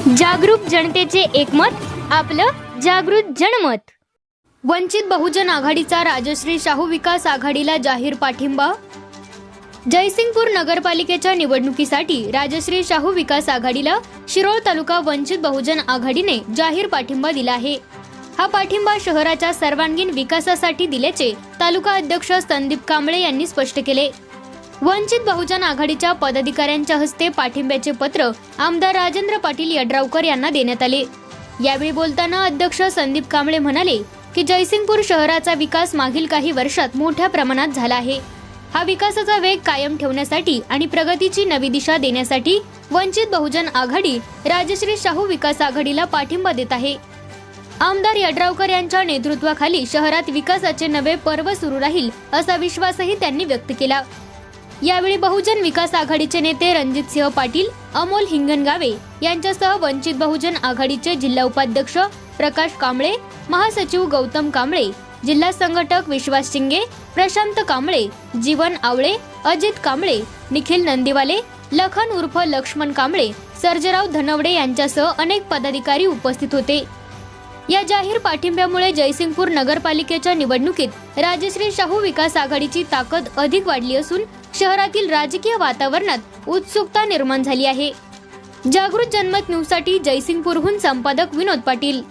जागरूक जनतेचे एकमत, आपलं जागृत जनमत। वंचित बहुजन आघाडीचा राजश्री शाहू विकास आघाडीला जाहीर पाठिंबा। जयसिंगपूर नगरपालिकेच्या निवडणुकीसाठी राजश्री शाहू विकास आघाडीला शिरोळ तालुका वंचित बहुजन आघाडीने जाहीर पाठिंबा दिला आहे। हा पाठिंबा शहराच्या सर्वांगीण विकासासाठी दिल्याचे तालुका अध्यक्ष संदीप कांबळे यांनी स्पष्ट केले। वंचित बहुजन आघाडीच्या पदाधिकाऱ्यांच्या हस्ते पाठिंब्याचे पत्र आमदार राजेंद्र पाटील यड्रावकर यांना देण्यात आले। यावेळी बोलताना अध्यक्ष संदीप कांबळे म्हणाले की जयसिंगपूर शहराचा विकास मागील काही वर्षात मोठ्या प्रमाणात झाला आहे। हा विकासाचा वेग कायम ठेवण्यासाठी आणि प्रगतीची नवी दिशा देण्यासाठी वंचित बहुजन आघाडी राजश्री शाहू विकास आघाडीला पाठिंबा देत आहे। आमदार यड्रावकर यांच्या नेतृत्वाखाली शहरात विकासाचे नवे पर्व सुरू राहील असा विश्वासही त्यांनी व्यक्त केला। यावेळी बहुजन विकास आघाडीचे नेते रणजितसिंह पाटील, अमोल हिंगणगावे यांच्यासह वंचित बहुजन आघाडीचे जिल्हा उपाध्यक्ष प्रकाश कांबळे, महासचिव गौतम कांबळे, जिल्हा संघटक विश्वास शिंगे, प्रशांत कांबळे, जीवन आवळे, अजित कांबळे, निखिल नंदीवाले, लखन उर्फ लक्ष्मण कांबळे, सर्जेराव धनवडे यांच्यासह अनेक पदाधिकारी उपस्थित होते। या जाहीर पाठिंब्यामुळे जयसिंगपूर नगरपालिकेच्या निवडणुकीत राजश्री शाहू विकास आघाडीची ताकद अधिक वाढली असून शहरातील राजकीय वातावरणात उत्सुकता निर्माण झाली आहे। जागृत जनमत न्यूजसाठी जयसिंगपूरहून संपादक विनोद पाटील।